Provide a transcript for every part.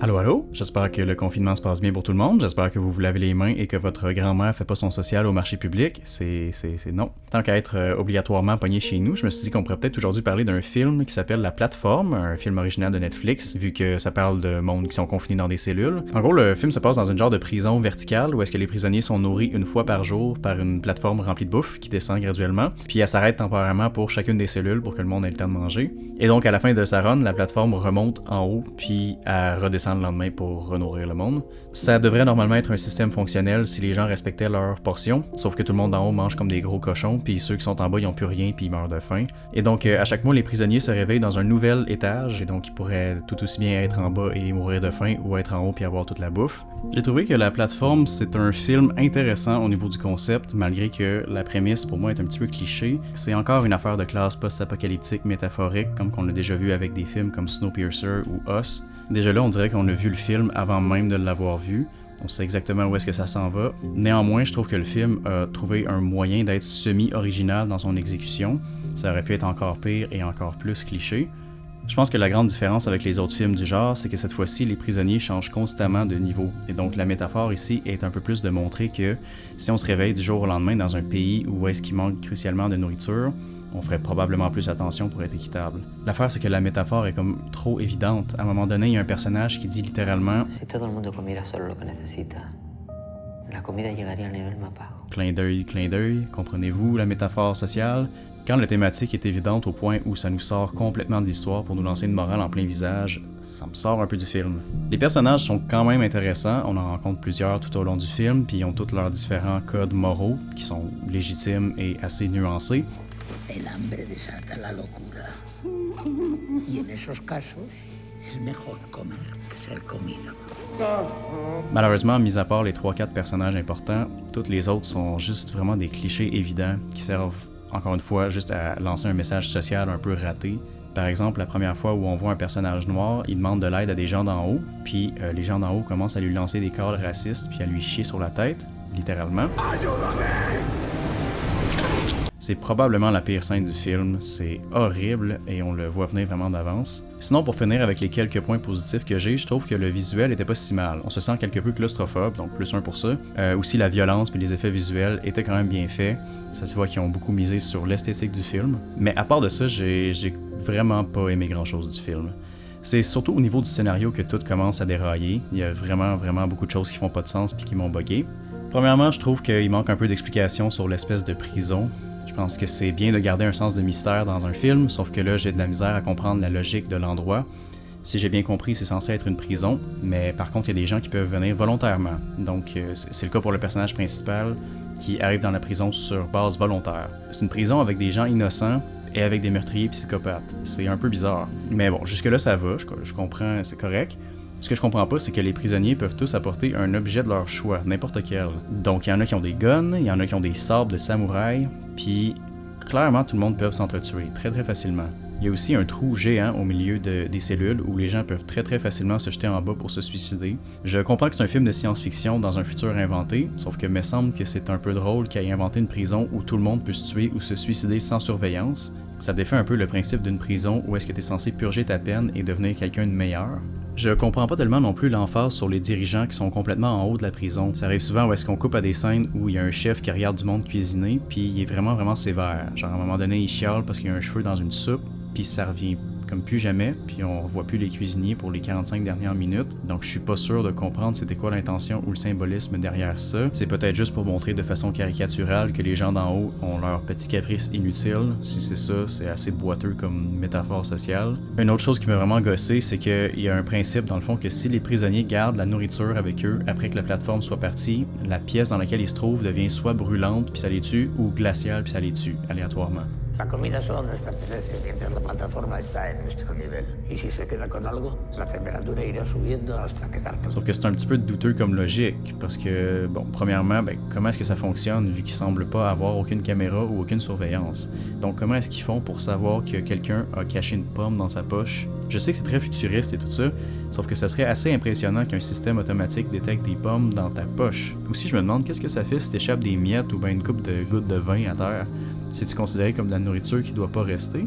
Allô, allô? J'espère que le confinement se passe bien pour tout le monde. J'espère que vous vous lavez les mains et que votre grand-mère fait pas son social au marché public. C'est non. Tant qu'à être obligatoirement pogné chez nous, je me suis dit qu'on pourrait peut-être aujourd'hui parler d'un film qui s'appelle La Plateforme, un film originaire de Netflix, vu que ça parle de monde qui sont confinés dans des cellules. En gros, le film se passe dans une genre de prison verticale où est-ce que les prisonniers sont nourris une fois par jour par une plateforme remplie de bouffe qui descend graduellement, puis elle s'arrête temporairement pour chacune des cellules pour que le monde ait le temps de manger. Et donc, à la fin de sa run, la plateforme remonte en haut, puis elle redescend le lendemain pour renourrir le monde. Ça devrait normalement être un système fonctionnel si les gens respectaient leur portion, sauf que tout le monde en haut mange comme des gros cochons, puis ceux qui sont en bas, ils ont plus rien, puis ils meurent de faim. Et donc, à chaque mois, les prisonniers se réveillent dans un nouvel étage, et donc ils pourraient tout aussi bien être en bas et mourir de faim, ou être en haut puis avoir toute la bouffe. J'ai trouvé que La Plateforme, c'est un film intéressant au niveau du concept, malgré que la prémisse, pour moi, est un petit peu cliché. C'est encore une affaire de classe post-apocalyptique métaphorique, comme qu'on l'a déjà vu avec des films comme Snowpiercer ou Us. Déjà là, on dirait qu'on a vu le film avant même de l'avoir vu. On sait exactement où est-ce que ça s'en va. Néanmoins, je trouve que le film a trouvé un moyen d'être semi-original dans son exécution. Ça aurait pu être encore pire et encore plus cliché. Je pense que la grande différence avec les autres films du genre, c'est que cette fois-ci, les prisonniers changent constamment de niveau. Et donc la métaphore ici est un peu plus de montrer que si on se réveille du jour au lendemain dans un pays où est-ce qu'il manque crucialement de nourriture, on ferait probablement plus attention pour être équitable. L'affaire, c'est que la métaphore est comme trop évidente. À un moment donné, il y a un personnage qui dit littéralement Si todo el mundo comiera solo lo que necesita, la comida llegaría al nivel más bajo. Clin d'œil, comprenez-vous la métaphore sociale? Quand la thématique est évidente au point où ça nous sort complètement de l'histoire pour nous lancer une morale en plein visage, ça me sort un peu du film. Les personnages sont quand même intéressants, on en rencontre plusieurs tout au long du film, puis ils ont tous leurs différents codes moraux qui sont légitimes et assez nuancés. El hambre desata la locura. Y en esos casos es mejor comer que ser comido. Malheureusement, mis à part les 3-4 personnages importants, tous les autres sont juste vraiment des clichés évidents qui servent, encore une fois, juste à lancer un message social un peu raté. Par exemple, la première fois où on voit un personnage noir, il demande de l'aide à des gens d'en haut, puis les gens d'en haut commencent à lui lancer des calls racistes puis à lui chier sur la tête, littéralement. C'est probablement la pire scène du film, c'est horrible et on le voit venir vraiment d'avance. Sinon, pour finir avec les quelques points positifs que j'ai, je trouve que le visuel était pas si mal. On se sent quelque peu claustrophobe, donc plus un pour ça. Aussi la violence puis les effets visuels étaient quand même bien faits. Ça se voit qu'ils ont beaucoup misé sur l'esthétique du film. Mais à part de ça, j'ai vraiment pas aimé grand chose du film. C'est surtout au niveau du scénario que tout commence à dérailler. Il y a vraiment beaucoup de choses qui font pas de sens puis qui m'ont buggé. Premièrement, je trouve qu'il manque un peu d'explication sur l'espèce de prison. Je pense que c'est bien de garder un sens de mystère dans un film, sauf que là, j'ai de la misère à comprendre la logique de l'endroit. Si j'ai bien compris, c'est censé être une prison, mais par contre, il y a des gens qui peuvent venir volontairement. Donc, c'est le cas pour le personnage principal qui arrive dans la prison sur base volontaire. C'est une prison avec des gens innocents et avec des meurtriers psychopathes. C'est un peu bizarre. Mais bon, jusque-là, ça va, je comprends, c'est correct. Ce que je comprends pas, c'est que les prisonniers peuvent tous apporter un objet de leur choix, n'importe quel. Donc il y en a qui ont des guns, il y en a qui ont des sabres de samouraï, puis clairement tout le monde peut s'entretuer très facilement. Il y a aussi un trou géant au milieu des cellules où les gens peuvent très facilement se jeter en bas pour se suicider. Je comprends que c'est un film de science-fiction dans un futur inventé, sauf que me semble que c'est un peu drôle qu'il ait inventé une prison où tout le monde peut se tuer ou se suicider sans surveillance. Ça défait un peu le principe d'une prison où est-ce que tu es censé purger ta peine et devenir quelqu'un de meilleur. Je comprends pas tellement non plus l'emphase sur les dirigeants qui sont complètement en haut de la prison. Ça arrive souvent où est-ce qu'on coupe à des scènes où il y a un chef qui regarde du monde cuisiner, puis il est vraiment sévère. Genre à un moment donné, il chiale parce qu'il y a un cheveu dans une soupe, puis ça revient comme plus jamais, puis on revoit plus les cuisiniers pour les 45 dernières minutes. Donc je suis pas sûr de comprendre c'était quoi l'intention ou le symbolisme derrière ça. C'est peut-être juste pour montrer de façon caricaturale que les gens d'en haut ont leurs petits caprices inutiles. Si c'est ça, c'est assez boiteux comme métaphore sociale. Une autre chose qui m'a vraiment gossé, c'est qu'il y a un principe dans le fond que si les prisonniers gardent la nourriture avec eux après que la plateforme soit partie, la pièce dans laquelle ils se trouvent devient soit brûlante puis ça les tue, ou glaciale puis ça les tue, aléatoirement. La comida solo nos pertenece mientras la plataforma está en nuestro nivel. Y si se queda con algo, la temperatura irá subiendo hasta quedar... Sauf que c'est un petit peu douteux comme logique, parce que, bon, premièrement, comment est-ce que ça fonctionne vu qu'il semble pas avoir aucune caméra ou aucune surveillance? Donc comment est-ce qu'ils font pour savoir que quelqu'un a caché une pomme dans sa poche? Je sais que c'est très futuriste et tout ça, sauf que ça serait assez impressionnant qu'un système automatique détecte des pommes dans ta poche. Aussi, je me demande qu'est-ce que ça fait si t'échappes des miettes ou bien une coupe de gouttes de vin à terre? C'est-tu considéré comme de la nourriture qui doit pas rester?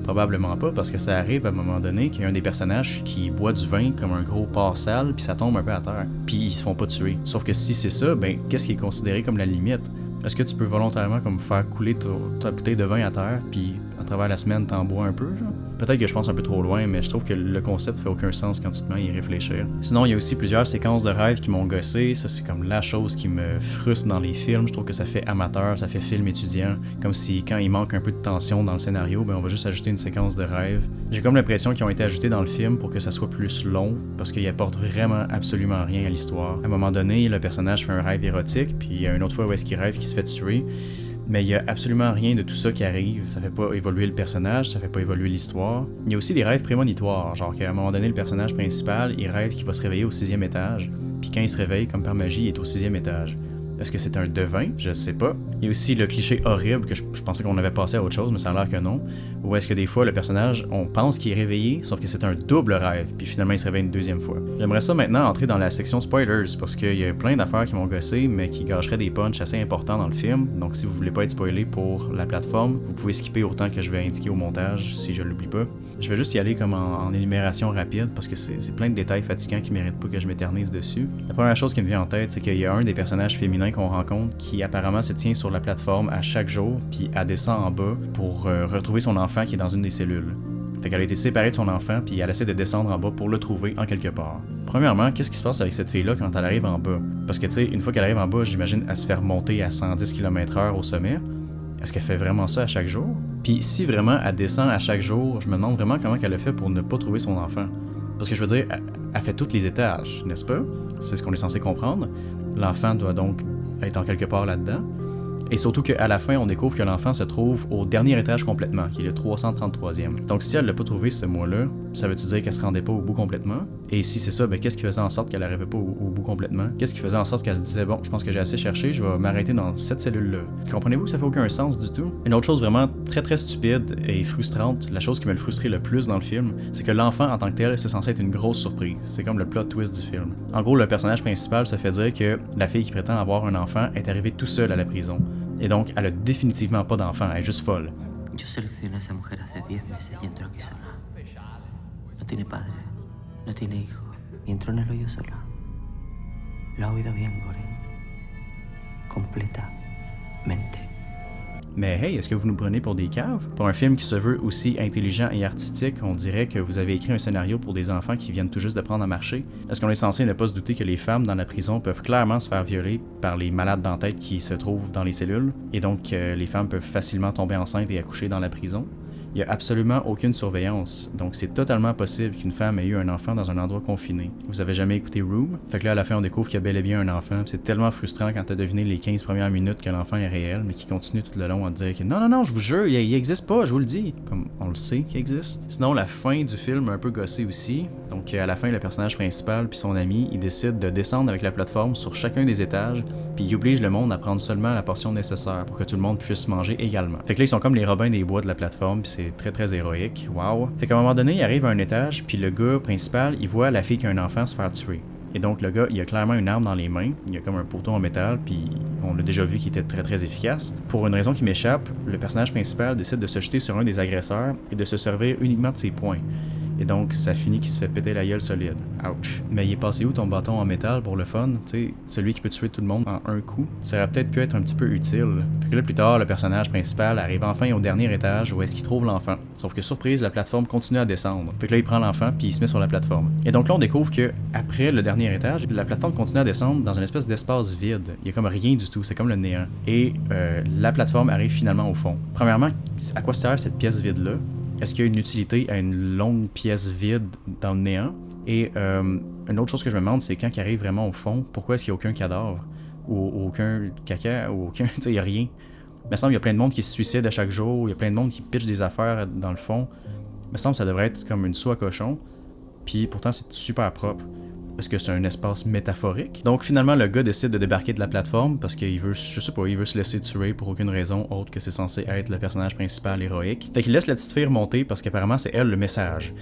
Probablement pas, parce que ça arrive à un moment donné qu'il y a un des personnages qui boit du vin comme un gros porc sale, puis ça tombe un peu à terre. Puis ils se font pas tuer. Sauf que si c'est ça, ben qu'est-ce qui est considéré comme la limite? Est-ce que tu peux volontairement comme faire couler ta bouteille de vin à terre, puis à travers la semaine t'en bois un peu, genre? Peut-être que je pense un peu trop loin, mais je trouve que le concept fait aucun sens quand tu te mets à y réfléchir. Sinon, il y a aussi plusieurs séquences de rêves qui m'ont gossé. Ça, c'est comme la chose qui me frustre dans les films. Je trouve que ça fait amateur, ça fait film étudiant. Comme si quand il manque un peu de tension dans le scénario, ben on va juste ajouter une séquence de rêves. J'ai comme l'impression qu'ils ont été ajoutés dans le film pour que ça soit plus long, parce qu'ils apportent vraiment absolument rien à l'histoire. À un moment donné, le personnage fait un rêve érotique, puis il y a une autre fois où est-ce qu'il rêve qu'il se fait tuer. Mais il y a absolument rien de tout ça qui arrive. Ça fait pas évoluer le personnage, ça fait pas évoluer l'histoire. Il y a aussi des rêves prémonitoires, genre qu'à un moment donné, le personnage principal, il rêve qu'il va se réveiller au 6e étage, puis quand il se réveille, comme par magie, il est au 6e étage. Est-ce que c'est un devin? Je sais pas. Il y a aussi le cliché horrible que je pensais qu'on avait passé à autre chose, mais ça a l'air que non. Ou est-ce que des fois, le personnage, on pense qu'il est réveillé, sauf que c'est un double rêve, puis finalement, il se réveille une deuxième fois. J'aimerais ça maintenant entrer dans la section spoilers, parce qu'il y a plein d'affaires qui m'ont gossé, mais qui gâcheraient des punchs assez importants dans le film. Donc si vous voulez pas être spoilé pour la plateforme, vous pouvez skipper autant que je vais indiquer au montage, si je l'oublie pas. Je vais juste y aller comme en énumération rapide, parce que c'est plein de détails fatigants qui méritent pas que je m'éternise dessus. La première chose qui me vient en tête, c'est qu'il y a un des personnages féminins qu'on rencontre qui apparemment se tient sur la plateforme à chaque jour, puis elle descend en bas pour retrouver son enfant qui est dans une des cellules. Fait qu'elle a été séparée de son enfant, puis elle essaie de descendre en bas pour le trouver en quelque part. Premièrement, qu'est-ce qui se passe avec cette fille-là quand elle arrive en bas? Parce que tu sais, une fois qu'elle arrive en bas, j'imagine elle se fait remonter à 110 km/h au sommet. Est-ce qu'elle fait vraiment ça à chaque jour? Puis si vraiment elle descend à chaque jour, je me demande vraiment comment elle a fait pour ne pas trouver son enfant. Parce que je veux dire, elle fait tous les étages, n'est-ce pas? C'est ce qu'on est censé comprendre. L'enfant doit donc être en quelque part là-dedans. Et surtout qu'à la fin, on découvre que l'enfant se trouve au dernier étage complètement, qui est le 333e. Donc si elle l'a pas trouvé ce mois-là, ça veut-tu dire qu'elle se rendait pas au bout complètement? Et si c'est ça, ben qu'est-ce qui faisait en sorte qu'elle n'arrivait pas au bout complètement? Qu'est-ce qui faisait en sorte qu'elle se disait, bon, je pense que j'ai assez cherché, je vais m'arrêter dans cette cellule-là? Comprenez-vous que ça fait aucun sens du tout? Une autre chose vraiment très très stupide et frustrante, la chose qui me le frustrait le plus dans le film, c'est que l'enfant en tant que tel, c'est censé être une grosse surprise. C'est comme le plot twist du film. En gros, le personnage principal se fait dire que la fille qui prétend avoir un enfant est arrivée tout seule à la prison. Et donc, elle a définitivement pas d'enfant, elle est juste folle. Yo seleccioné a esa mujer hace 10 meses y entró aquí sola. No tiene padre, no tiene hijo, y entró en el hoyo sola. Lo ha oído bien, Goren. Completamente. Mais hey, est-ce que vous nous prenez pour des caves? Pour un film qui se veut aussi intelligent et artistique, on dirait que vous avez écrit un scénario pour des enfants qui viennent tout juste d'apprendre à marcher. Est-ce qu'on est censé ne pas se douter que les femmes dans la prison peuvent clairement se faire violer par les malades d'entête qui se trouvent dans les cellules, et donc les femmes peuvent facilement tomber enceintes et accoucher dans la prison? Il n'y a absolument aucune surveillance, donc c'est totalement possible qu'une femme ait eu un enfant dans un endroit confiné. Vous avez jamais écouté Room? Fait que là, à la fin, on découvre qu'il y a bel et bien un enfant. C'est tellement frustrant quand t'as deviné les 15 premières minutes que l'enfant est réel, mais qui continue tout le long à te dire que non, je vous jure, il existe pas, je vous le dis. Comme on le sait qu'il existe. Sinon, la fin du film m'a un peu gossé aussi. Donc à la fin, le personnage principal puis son ami, ils décident de descendre avec la plateforme sur chacun des étages, puis ils obligent le monde à prendre seulement la portion nécessaire pour que tout le monde puisse manger également. Fait que là, ils sont comme les Robins des Bois de la plateforme, puis c'est très très héroïque. Wow. Fait qu'à un moment donné, il arrive à un étage, puis le gars principal, il voit la fille qui a un enfant se faire tuer. Et donc le gars, il a clairement une arme dans les mains, il a comme un poteau en métal, puis on l'a déjà vu qu'il était très très efficace. Pour une raison qui m'échappe, le personnage principal décide de se jeter sur un des agresseurs et de se servir uniquement de ses poings. Et donc, ça finit qu'il se fait péter la gueule solide. Ouch. Mais il est passé où ton bâton en métal pour le fun? Tu sais, celui qui peut tuer tout le monde en un coup? Ça aurait peut-être pu être un petit peu utile. Fait que là, plus tard, le personnage principal arrive enfin au dernier étage où est-ce qu'il trouve l'enfant. Sauf que surprise, la plateforme continue à descendre. Fait que là, il prend l'enfant puis il se met sur la plateforme. Et donc là, on découvre que après le dernier étage, la plateforme continue à descendre dans une espèce d'espace vide. Il y a comme rien du tout, c'est comme le néant. Et la plateforme arrive finalement au fond. Premièrement, à quoi sert cette pièce vide-là? Est-ce qu'il y a une utilité à une longue pièce vide dans le néant? Et une autre chose que je me demande, c'est quand il arrive vraiment au fond, pourquoi est-ce qu'il n'y a aucun cadavre? Ou aucun caca? Ou aucun... Tu sais, il n'y a rien. Il me semble qu'il y a plein de monde qui se suicide à chaque jour, il y a plein de monde qui pitch des affaires dans le fond. Il me semble que ça devrait être comme une soie à cochon. Puis pourtant, c'est super propre. Est-ce que c'est un espace métaphorique? Donc finalement, le gars décide de débarquer de la plateforme parce qu'il veut, je sais pas, il veut se laisser tuer pour aucune raison autre que c'est censé être le personnage principal héroïque. Fait qu'il laisse la petite fille remonter parce qu'apparemment c'est elle le message.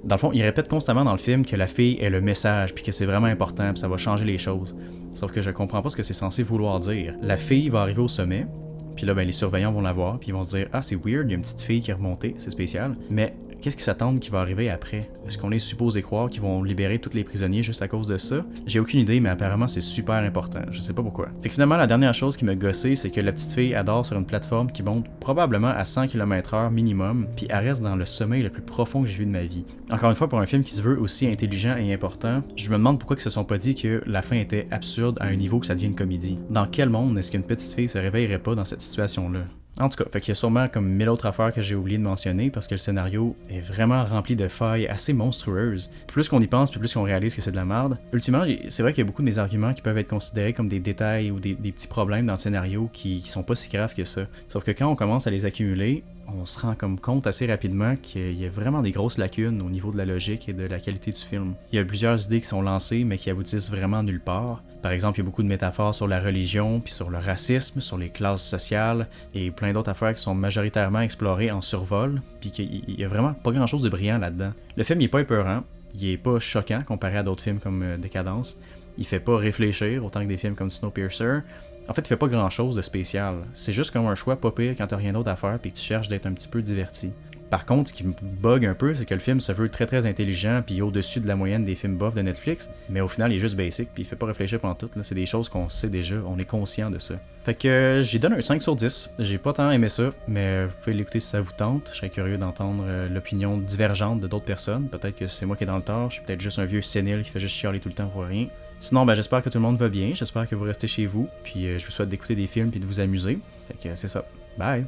Dans le fond, il répète constamment dans le film que la fille est le message puis que c'est vraiment important puis ça va changer les choses. Sauf que je comprends pas ce que c'est censé vouloir dire. La fille va arriver au sommet, Puis là, ben, les surveillants vont la voir, puis ils vont se dire « Ah, c'est weird, il y a une petite fille qui est remontée, c'est spécial. » Mais qu'est-ce qu'ils s'attendent qui va arriver après? Est-ce qu'on est supposé croire qu'ils vont libérer tous les prisonniers juste à cause de ça? J'ai aucune idée, mais apparemment c'est super important. Je sais pas pourquoi. Fait que finalement, la dernière chose qui m'a gossé, c'est que la petite fille adore sur une plateforme qui monte probablement à 100 km/h minimum, puis elle reste dans le sommeil le plus profond que j'ai vu de ma vie. Encore une fois, pour un film qui se veut aussi intelligent et important, je me demande pourquoi ils se sont pas dit que la fin était absurde à un niveau que ça devient une comédie. Dans quel monde est-ce qu'une petite fille se réveillerait pas dans cette situation-là? En tout cas, fait qu'il y a sûrement comme 1000 autres affaires que j'ai oublié de mentionner parce que le scénario est vraiment rempli de failles assez monstrueuses. Plus qu'on y pense, puis plus qu'on réalise que c'est de la merde. Ultimement, c'est vrai qu'il y a beaucoup de mes arguments qui peuvent être considérés comme des détails ou des petits problèmes dans le scénario qui sont pas si graves que ça. Sauf que quand on commence à les accumuler, on se rend comme compte assez rapidement qu'il y a vraiment des grosses lacunes au niveau de la logique et de la qualité du film. Il y a plusieurs idées qui sont lancées mais qui aboutissent vraiment nulle part. Par exemple, il y a beaucoup de métaphores sur la religion, puis sur le racisme, sur les classes sociales, et plein d'autres affaires qui sont majoritairement explorées en survol, puis qu'il y a vraiment pas grand chose de brillant là-dedans. Le film il est pas épeurant, il est pas choquant comparé à d'autres films comme Décadence, il fait pas réfléchir autant que des films comme Snowpiercer. En fait, il fait pas grand chose de spécial. C'est juste comme un choix pas pire quand t'as rien d'autre à faire puis que tu cherches d'être un petit peu diverti. Par contre, ce qui me bug un peu, c'est que le film se veut très très intelligent puis au-dessus de la moyenne des films bof de Netflix, mais au final, il est juste basic puis il fait pas réfléchir pendant tout. C'est des choses qu'on sait déjà, on est conscient de ça. Fait que j'y donne un 5 sur 10. J'ai pas tant aimé ça, mais vous pouvez l'écouter si ça vous tente. Je serais curieux d'entendre l'opinion divergente de d'autres personnes. Peut-être que c'est moi qui est dans le tort, je suis peut-être juste un vieux sénile qui fait juste chialer tout le temps pour rien. Sinon, ben, j'espère que tout le monde va bien, j'espère que vous restez chez vous, puis je vous souhaite d'écouter des films puis de vous amuser. Fait que c'est ça. Bye!